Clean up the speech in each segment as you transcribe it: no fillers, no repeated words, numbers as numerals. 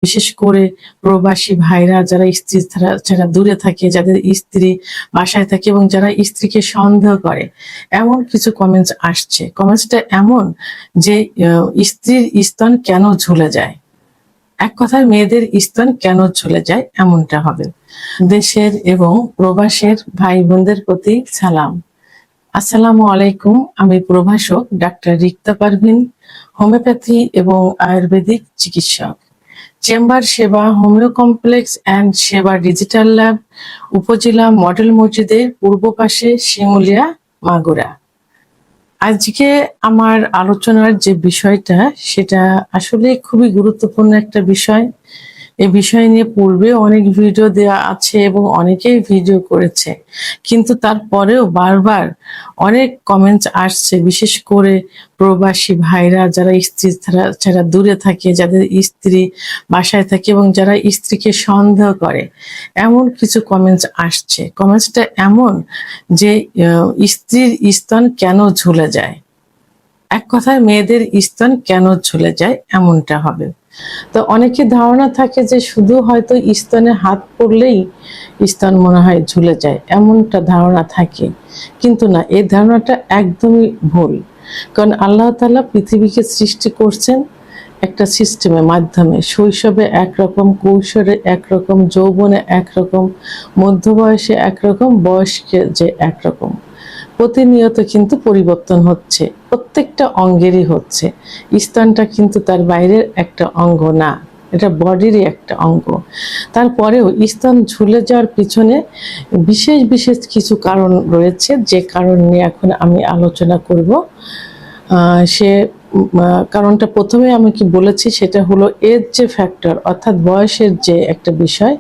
বিশেষ করে প্রবাসী ভাইরা যারা স্ত্রী ছাড়া দূরে থাকে, যাদের স্ত্রী বাসায় থাকে এবং যারা স্ত্রীকে সন্দেহ করে, এমন কিছু কমেন্টস আসছে। কমেন্টসটা এমন যে স্ত্রীর স্তন কেন ঝুলে যায়, এক কথায় মেয়েদের স্তন কেন ঝুলে যায়, এমনটা হবে। দেশের এবং প্রবাসের ভাই বোনদের প্রতি সালাম। আসসালামু আলাইকুম। আমি প্রভাষক ডাক্তার রিক্তা পারভিন, হোমিওপ্যাথি এবং আয়ুর্বেদিক চিকিৎসক, চেম্বার সেবা, হোমিও কমপ্লেক্স অ্যান্ড সেবা ডিজিটাল ল্যাব, উপজেলা মডেল মসজিদের পূর্ব পাশে, শিমুলিয়া, মাগুরা। আজকে আমার আলোচনার যে বিষয়টা, সেটা আসলে খুবই গুরুত্বপূর্ণ একটা বিষয়। এই বিষয় নিয়ে পূর্বে অনেক ভিডিও দেওয়া আছে এবং অনেকেই ভিডিও করেছে, কিন্তু তারপরেও বারবার অনেক কমেন্টস আসছে, বিশেষ করে প্রবাসী ভাইরা যারা স্ত্রী ছাড়া দূরে থাকে, যাদের স্ত্রী বাসায় থাকে এবং যারা স্ত্রীকে সন্দেহ করে, এমন কিছু কমেন্টস আসছে। কমেন্টসটা এমন যে স্ত্রীর স্তন কেন ঝুলে যায়, এক কথায় মেয়েদের স্তন কেন ঝুলে যায়, এমনটা হবে। তো অনেকের ধারণা থাকে যে শুধু হয়তো স্তনে হাত পড়লেই স্তন মনে হয় ঝুলে যায়, এমনটা ধারণা থাকে। কিন্তু না, এই ধারণাটা একদমই ভুল। কারণ আল্লাহ তাআলা পৃথিবীকে সৃষ্টি করছেন একটা সিস্টেমের মাধ্যমে। শৈশবে একরকম, কৈশোরে একরকম, যৌবনে একরকম, মধ্য বয়সে একরকম, বয়স্কে যে একরকম। প্রতিনিয়ত কিন্তু পরিবর্তন হচ্ছে, প্রত্যেকটা অঙ্গেরই হচ্ছে। স্তনটা কিন্তু তার বাইরের একটা অঙ্গ না, এটা বডিরই একটা অঙ্গ। তারপরেও স্তন ঝুলে যাওয়ার পিছনে বিশেষ বিশেষ কিছু কারণ রয়েছে, যে কারণ নিয়ে এখন আমি আলোচনা করব। সে কারণটা প্রথমে আমি কি বলেছি, সেটা হলো এজ যে ফ্যাক্টর, অর্থাৎ বয়সের যে একটা বিষয়।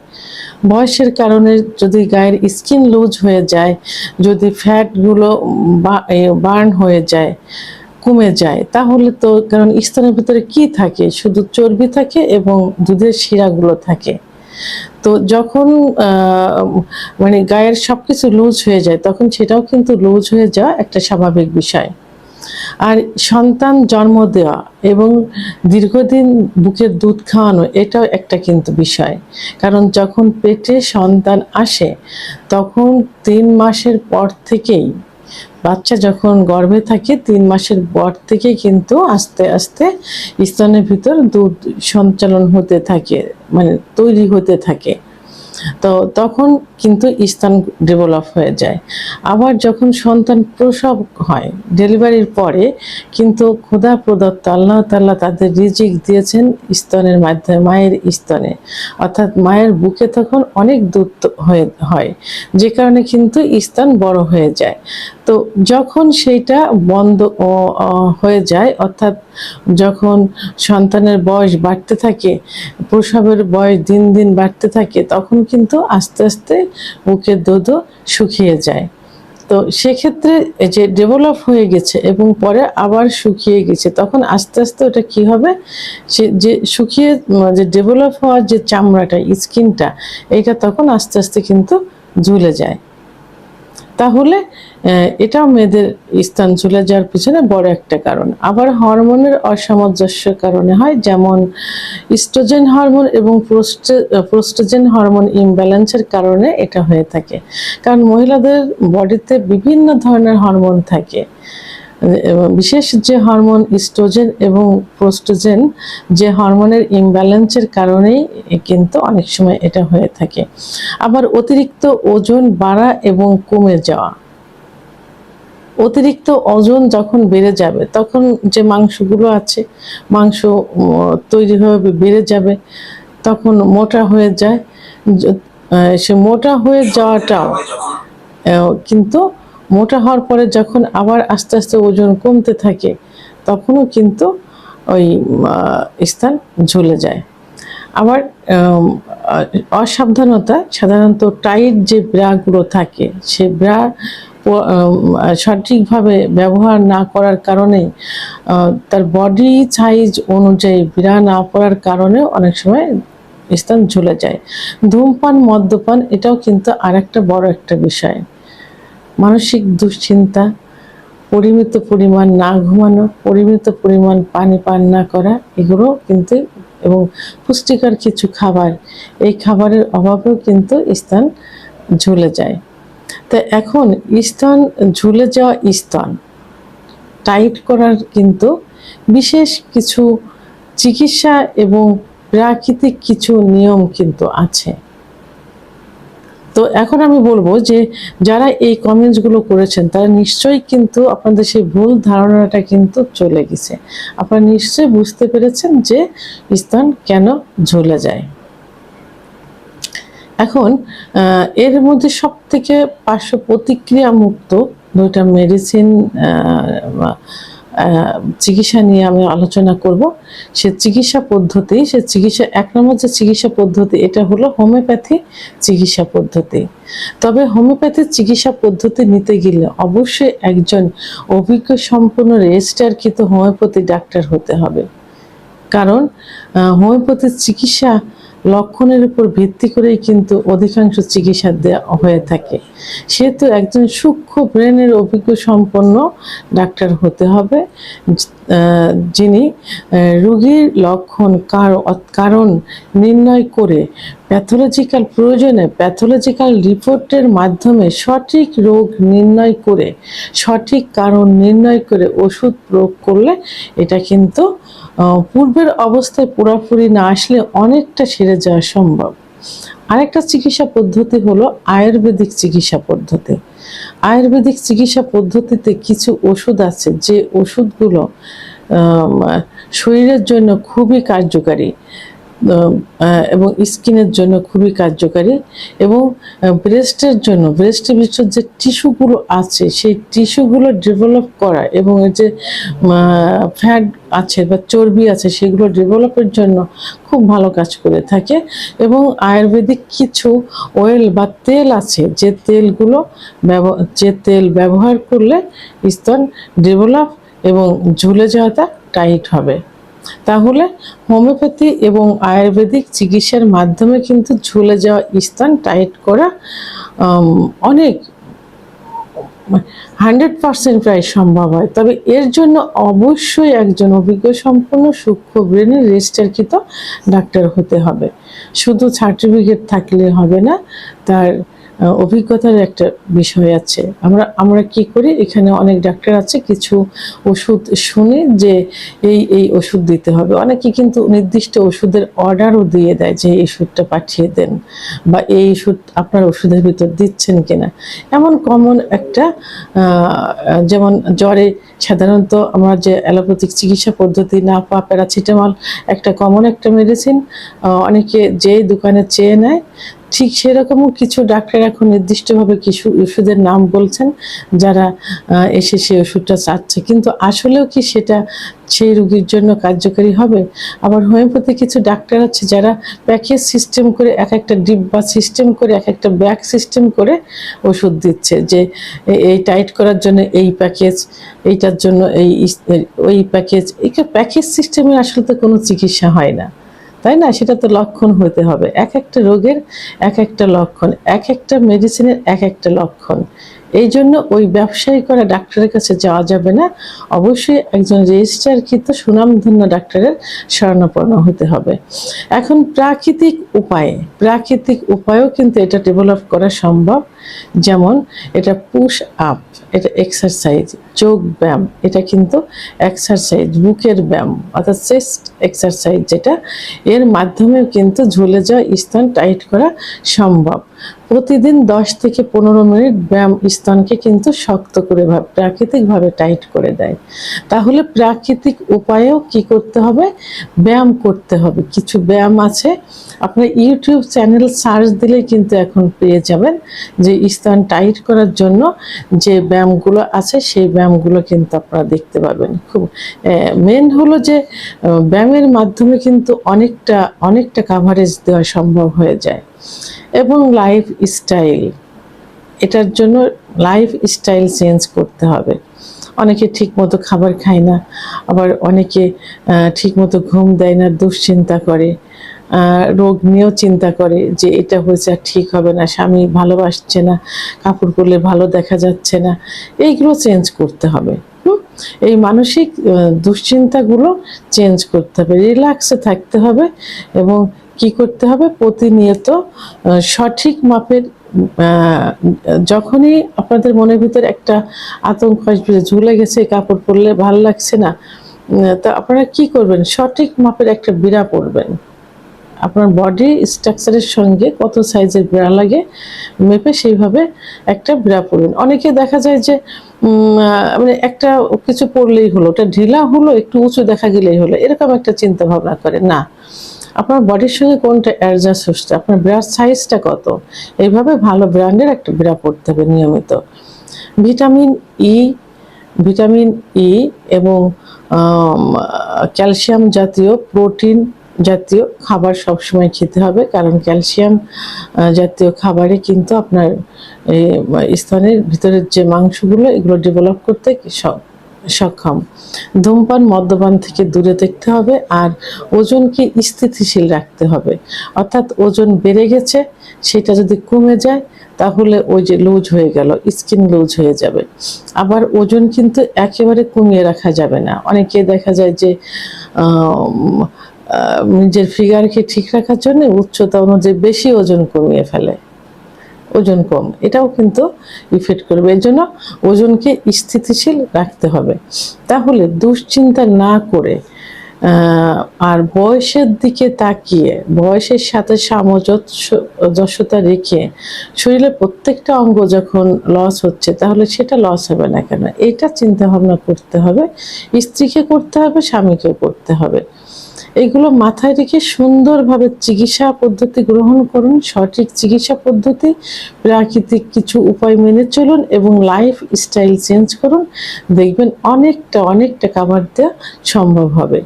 বয়সের কারণে যদি গায়ের স্কিন লুজ হয়ে যায়, যদি ফ্যাটগুলো বার্ন হয়ে যায়, কমে যায়, তাহলে তো, কারণ স্তনের ভিতরে কি থাকে, শুধু চর্বি থাকে এবং দুধের শিরাগুলো থাকে। তো যখন মানে গায়ের সবকিছু লুজ হয়ে যায়, তখন সেটাও কিন্তু লুজ হয়ে যাওয়া একটা স্বাভাবিক বিষয়। আর সন্তান জন্ম দেওয়া এবং দীর্ঘদিন বুকের দুধ খাওয়ানো, এটাও একটা কিন্তু বিষয়। কারণ যখন পেটে সন্তান আসে, তখন 3 মাসের পর থেকেই, বাচ্চা যখন গর্ভে থাকে 3 মাসের পর থেকে কিন্তু আস্তে আস্তে স্তনের ভিতর দুধ সঞ্চালন হতে থাকে, মানে তৈরি হতে থাকে। তো তখন কিন্তু স্তন ডেভেলপ হয়ে যায়। আবার যখন সন্তান প্রসব হয়, ডেলিভারির পরে কিন্তু খোদা প্রদত্ত আল্লাহ তাআলা তাদের রিজিক দিয়েছেন স্তনের মাধ্যমে, মায়ের স্তনে, অর্থাৎ মায়ের বুকে তখন অনেক দুধ হয়, যে কারণে কিন্তু স্তন বড় হয়ে যায়। তো যখন সেইটা বন্ধ হয়ে যায়, অর্থাৎ যখন সন্তানের বয়স বাড়তে থাকে, প্রসবের বয়স দিন দিন বাড়তে থাকে, তখন কিন্তু আস্তে আস্তে বুকের দুধও শুকিয়ে যায়। তো সেক্ষেত্রে যে ডেভেলপ হয়ে গেছে এবং পরে আবার শুকিয়ে গেছে, তখন আস্তে আস্তে ওটা কি হবে, সে যে শুকিয়ে যে ডেভেলপ হওয়ার যে চামড়াটা, স্কিনটা, এইটা তখন আস্তে আস্তে কিন্তু ঝুলে যায়। তাহলে এটাও মেয়েদের স্তন ঝুলে যাওয়ার পিছনে বড় একটা কারণ। আবার হরমোনের অসামঞ্জস্য কারণে হয়, যেমন ইস্ট্রোজেন হরমোন এবং প্রোস্ট্রোজেন হরমোন ইমব্যালেন্সের কারণে এটা হয়ে থাকে। কারণ মহিলাদের বডিতে বিভিন্ন ধরনের হরমোন থাকে, বিশেষ যে হরমোন ইস্ট্রোজেন এবং প্রোস্ট্রোজেন, যে হরমোনের ইমব্যালেন্সের কারণেই কিন্তু অনেক সময় এটা হয়ে থাকে। আবার অতিরিক্ত ওজন বাড়া এবং কমে যাওয়া, অতিরিক্ত ওজন যখন বেড়ে যাবে, তখন যে মাংসগুলো আছে, মাংস তৈরি হয়ে বেড়ে যাবে, তখন মোটা হয়ে যায়। সে মোটা হয়ে যাওয়াটাও কিন্তু, মোটা হওয়ার পরে যখন আবার আস্তে আস্তে ওজন কমতে থাকে, তখনও কিন্তু ওই স্থান ঝুলে যায়। আবার অসাবধানতা, সাধারণত টাইট যে ব্রাগুলো থাকে, সে ব্রা সঠিকভাবে ব্যবহার না করার কারণে, তার বডি সাইজ অনুযায়ী ব্রা না পরার কারণে অনেক সময় স্তন ঝুলে যায়। ধূমপান, মদ্যপান, এটাও কিন্তু আরেকটা বড় একটা বিষয়। মানসিক দুশ্চিন্তা, পরিমিত পরিমাণ না ঘুমানো, পরিমিত পরিমাণ পানি পান না করা, এগুলো কিন্তু এবং পুষ্টিকর কিছু খাবার, এই খাবারের অভাবেও কিন্তু স্তন ঝুলে যায়। তো এখন স্তন ঝুলে যাওয়া স্তন টাইট করার কিন্তু বিশেষ কিছু চিকিৎসা এবং প্রাকৃতিক কিছু নিয়ম কিন্তু আছে। তো এখন আমি বলবো যে যারা এই কমেন্টসগুলো করেছেন তারা নিশ্চয়ই কিন্তু আপনাদের সেই ভুল ধারণাটা কিন্তু চলে গেছে। আপনারা নিশ্চয়ই বুঝতে পেরেছেন যে স্তন কেন ঝুলে যায়। এখন এর মধ্যে সব থেকে পার্শ্ব প্রতিক্রিয়া মুক্ত দুইটা মেডিসিন চিকিৎসা নিয়ে আমি আলোচনা করব। সে চিকিৎসা পদ্ধতি, সে চিকিৎসা এক নম্বর যে চিকিৎসা পদ্ধতি এটা হলো হোমিওপ্যাথি চিকিৎসা পদ্ধতি। তবে হোমিওপ্যাথি চিকিৎসা পদ্ধতি নিতে গেলে অবশ্যই একজন অভিজ্ঞ সম্পন্ন রেজিস্ট্রারকৃত হোমিওপ্যাথি ডাক্তার হতে হবে। কারণ হোমিওপ্যাথি চিকিৎসা লক্ষণের উপর ভিত্তি করেই কিন্তু অধিকাংশ চিকিৎসা দেওয়া হয়ে থাকে। সেহেতু একজন সূক্ষ্ম ব্রেনের অভিজ্ঞ সম্পন্ন ডাক্তার হতে হবে, যিনি রোগীর লক্ষণ কারণ নির্ণয় করে প্যাথোলজিক্যাল প্রয়োজনে প্যাথোলজিক্যাল রিপোর্টের মাধ্যমে সঠিক রোগ নির্ণয় করে সঠিক কারণ নির্ণয় করে ওষুধ প্রয়োগ করলে এটা কিন্তু পূর্বের অবস্থায় পুরোপুরি না আসলে অনেকটা সেরে যাওয়া সম্ভব। আরেকটা চিকিৎসা পদ্ধতি হলো আয়ুর্বেদিক চিকিৎসা পদ্ধতি। আয়ুর্বেদিক চিকিৎসা পদ্ধতিতে কিছু ওষুধ আছে যে ওষুধগুলো শরীরের জন্য খুবই কার্যকারী এবং স্কিনের জন্য খুবই কার্যকারী এবং ব্রেস্টের জন্য, ব্রেস্টের ভিতর যে টিস্যুগুলো আছে সেই টিস্যুগুলো ডেভেলপ করা এবং যে ফ্যাট আছে বা চর্বি আছে সেগুলো ডেভেলপের জন্য খুব ভালো কাজ করে থাকে। এবং আয়ুর্বেদিক কিছু অয়েল বা তেল আছে যে তেল ব্যবহার করলে স্তন ডেভেলপ এবং ঝুলে যাওয়াটা টাইট হবে। তাহলে হোমিওপ্যাথি এবং আয়ুর্বেদিক চিকিৎসার মাধ্যমে কিন্তু ঝুলে যাওয়া স্তন টাইট করা অনেক 100% প্রায় সম্ভব হয়। তবে এর জন্য অবশ্যই একজন অভিজ্ঞ সম্পন্ন সূক্ষ্ম ব্রেনের রেজিস্ট্রারকৃত ডাক্তার হতে হবে। শুধু সার্টিফিকেট থাকলে হবে না, তার অভিজ্ঞতার একটা বিষয় আছে। আমরা কি করি, এখানে অনেক ডাক্তার আছে, কিছু ওষুধ শুনে যে এই ওষুধ দিতে হবে। অনেকে কিন্তু নির্দিষ্ট ওষুধের অর্ডারও দিয়ে দেয় যে এই ওষুধটা পাঠিয়ে দেন বা এই ওষুধ আপনার ওষুধের ভিতর দিচ্ছেন কিনা। এমন কমন একটা যেমন জ্বরে সাধারণত আমরা যে অ্যালোপ্যাথিক চিকিৎসা পদ্ধতি না পাওয়া প্যারাসিটামল একটা কমন একটা মেডিসিন অনেকে যে দোকানে চেয়ে নেয়, ঠিক সেরকমও কিছু ডাক্তার এখন নির্দিষ্টভাবে কিছু ওষুধের নাম বলছেন যারা এসে সেই ওষুধটা চাচ্ছে, কিন্তু আসলেও কি সেটা সেই রোগীর জন্য কার্যকারী হবে? আবার হোমিওপ্যাথি কিছু ডাক্তার আছে যারা প্যাকেজ সিস্টেম করে এক একটা ডিব্বা সিস্টেম করে এক একটা ব্যাগ সিস্টেম করে ওষুধ দিচ্ছে যে এই টাইট করার জন্য এই প্যাকেজ, এইটার জন্য ওই প্যাকেজ। এই প্যাকেজ সিস্টেমে আসলে তো কোনো চিকিৎসা হয় না, তাই না? সেটা তো লক্ষণ হতে হবে, এক একটা রোগের এক একটা লক্ষণ, এক একটা মেডিসিনের এক একটা লক্ষণ। এই জন্য ওই ব্যবসায়ী করা ডাক্তারের কাছে যাওয়া যাবে না, অবশ্যই একজন রেজিস্ট্রারকৃত সুনামধন্য ডাক্তারের শরণাপন্ন হতে হবে। এখন প্রাকৃতিক উপায়েও কিন্তু এটা ডেভেলপ করা সম্ভব। যেমন এটা পুশ আপ, এটা এক্সারসাইজ, যোগ ব্যায়াম, এটা কিন্তু এক্সারসাইজ, বুকের ব্যায়াম অর্থাৎ চেস্ট এক্সারসাইজ, যেটা এর মাধ্যমেও কিন্তু ঝুলে যাওয়া স্তন টাইট করা সম্ভব। প্রতিদিন 10 থেকে 15 মিনিট ব্যায়াম স্তনকে কিন্তু শক্ত করে প্রাকৃতিকভাবে টাইট করে দেয়। তাহলে প্রাকৃতিক উপায়েও কি করতে হবে? ব্যায়াম করতে হবে। কিছু ব্যায়াম আছে, আপনার ইউটিউব চ্যানেল সার্চ দিলে কিন্তু এখন পেয়ে যাবেন যে স্তন টাইট করার জন্য যে ব্যায়ামগুলো আছে সেই ব্যায়ামগুলো কিন্তু আপনারা দেখতে পাবেন। খুব মেন হলো যে ব্যায়ামের মাধ্যমে কিন্তু অনেকটা কাভারেজ দেওয়া সম্ভব হয়ে যায়। এবং লাইফ স্টাইল, এটার জন্য লাইফ স্টাইল চেঞ্জ করতে হবে। অনেকে ঠিক মতো খাবার খায় না, আবার অনেকে ঠিক মতো ঘুম দেয় না, দুশ্চিন্তা করে, রোগ নিয়েও চিন্তা করে যে এটা হয়েছে আর ঠিক হবে না, স্বামী ভালোবাসছে না, কাপড় পরলে ভালো দেখা যাচ্ছে না, এইগুলো চেঞ্জ করতে হবে। এই মানসিক দুশ্চিন্তাগুলো চেঞ্জ করতে হবে, রিল্যাক্সে থাকতে হবে এবং কি করতে হবে, প্রতিনিয়ত সঠিক মাপের যখনই আপনাদের মনের ভিতর একটা আতঙ্ক আসবে, ঝুলে গেছে কাপড় পরলে ভালো লাগছে না, তা আপনারা কি করবেন, সঠিক মাপের একটা বিড়া পরবেন। আপনার বডি স্ট্রাকচারের সঙ্গে কত সাইজের ব্রা লাগে মেপে সেইভাবে একটা ব্রা পরবেন। অনেকে দেখা যায় যে মানে একটা কিছু পরলেই হলো, ওটা ঢিলা হলো, একটু উঁচু দেখা গেলেই হলো, এরকম একটা চিন্তা ভাবনা করে না। আপনার বডির সঙ্গে কোনটা অ্যাডজাস্ট হচ্ছে, আপনার ব্রার সাইজটা কত, এইভাবে ভালো ব্র্যান্ডের একটা ব্রা পরতে হবে নিয়মিত। ভিটামিন ই, ভিটামিন ই এবং ক্যালসিয়াম জাতীয়, প্রোটিন জাতীয় খাবার সবসময় খেতে হবে, কারণ ক্যালসিয়াম জাতীয় খাবারে কিন্তু আপনার স্তনের ভিতরের যে মাংসগুলো এগুলো ডেভেলপ করতে সক্ষম। ধূমপান মদ্যপান থেকে দূরে থাকতে হবে আর ওজনকে স্থিতিশীল রাখতে হবে, অর্থাৎ ওজন বেড়ে গেছে সেটা যদি কমে যায় তাহলে ওই যে লুজ হয়ে গেল, স্কিন লুজ হয়ে যাবে। আবার ওজন কিন্তু একেবারে কমিয়ে রাখা যাবে না, অনেকে দেখা যায় যে নিজের ফিগারকে ঠিক রাখার জন্য উচ্চতা অনুযায়ী বেশি ওজন কমিয়ে ফেলে, ওজন কম, এটাও কিন্তু ইফেক্ট করবে। এর জন্য ওজনকে স্থিতিশীল রাখতে হবে। তাহলে দুশ্চিন্তা না করে আর বয়সের দিকে তাকিয়ে, বয়সের সাথে সামঞ্জস্যতা রেখে শরীরের প্রত্যেকটা অঙ্গ যখন লস হচ্ছে তাহলে সেটা লস হবে না কেন, এটা চিন্তা ভাবনা করতে হবে। স্ত্রীকে করতে হবে, স্বামীকেও করতে হবে। এগুলো মাথায় রেখে সুন্দরভাবে চিকিৎসা পদ্ধতি গ্রহণ করুন, সঠিক চিকিৎসা পদ্ধতি, প্রাকৃতিক কিছু উপায় মেনে চলুন এবং লাইফ স্টাইল চেঞ্জ করুন, দেখবেন অনেকটা কাভার দেওয়া সম্ভব হবে।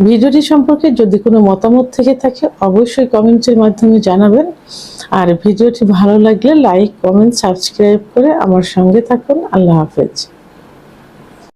ভিডিওটি সম্পর্কে যদি কোনো মতামত থেকে থাকে অবশ্যই কমেন্টের মাধ্যমে জানাবেন। আর ভিডিওটি ভালো লাগলে লাইক, কমেন্ট, সাবস্ক্রাইব করে আমার সঙ্গে থাকুন। আল্লাহ হাফেজ।